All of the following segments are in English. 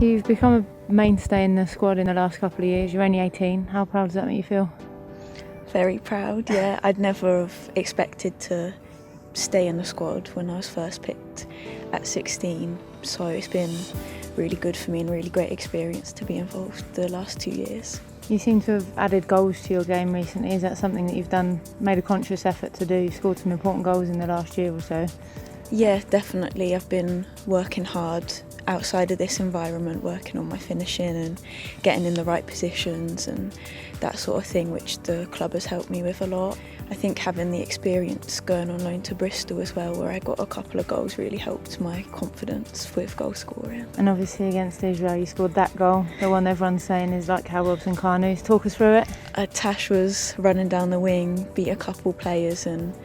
You've become a mainstay in the squad in the last couple of years. You're only 18. How proud does that make you feel? Very proud, yeah. I'd never have expected to stay in the squad when I was first picked at 16. So it's been really good for me and really great experience to be involved the last 2 years. You seem to have added goals to your game recently. Is that something that you've made a conscious effort to do? You scored some important goals in the last year or so. Yeah, definitely. I've been working hard outside of this environment, working on my finishing and getting in the right positions and that sort of thing, which the club has helped me with a lot. I think having the experience going on loan to Bristol as well, where I got a couple of goals, really helped my confidence with goal scoring. And obviously against Israel you scored that goal, the one everyone's saying is like how Robson Carney's. Talk us through it. Tash was running down the wing, beat a couple players and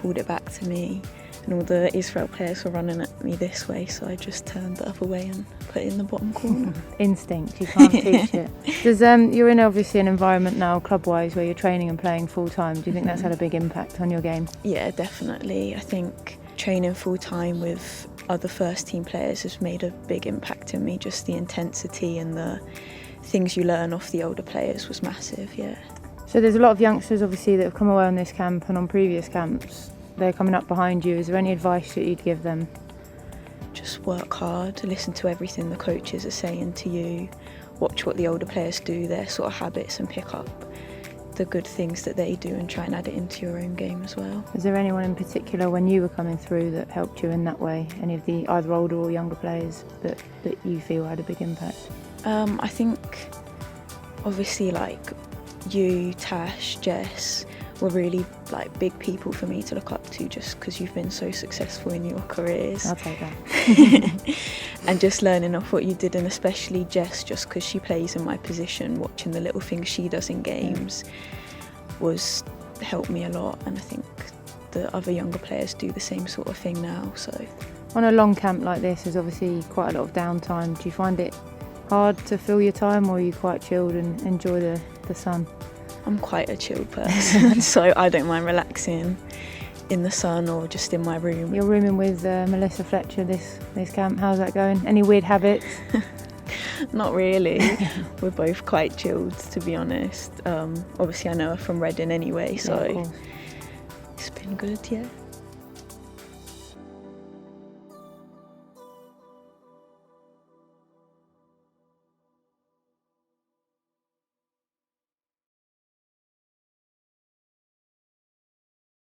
pulled it back to me. And all the Israel players were running at me this way, so I just turned the other way and put it in the bottom corner. Instinct, you can't teach it. You're in obviously an environment now, club-wise, where you're training and playing full-time. Do you think that's had a big impact on your game? Yeah, definitely. I think training full-time with other first-team players has made a big impact on me. Just the intensity and the things you learn off the older players was massive, yeah. So there's a lot of youngsters, obviously, that have come away on this camp and on previous camps. They're coming up behind you. Is there any advice that you'd give them? Just work hard, listen to everything the coaches are saying to you, watch what the older players do, their sort of habits, and pick up the good things that they do and try and add it into your own game as well. Is there anyone in particular when you were coming through that helped you in that way? Any of the either older or younger players that you feel had a big impact? I think obviously like you, Tash, Jess, were really like big people for me to look up to just because you've been so successful in your careers. I'll take that. And just learning off what you did, and especially Jess, just because she plays in my position, watching the little things she does in games was helped me a lot, and I think the other younger players do the same sort of thing now. So on a long camp like this, there's obviously quite a lot of downtime. Do you find it hard to fill your time, or are you quite chilled and enjoy the sun? I'm quite a chilled person, so I don't mind relaxing in the sun or just in my room. You're rooming with Melissa Fletcher this camp. How's that going? Any weird habits? Not really. We're both quite chilled, to be honest. Obviously I know her from Reading anyway, so yeah, it's been good, yeah.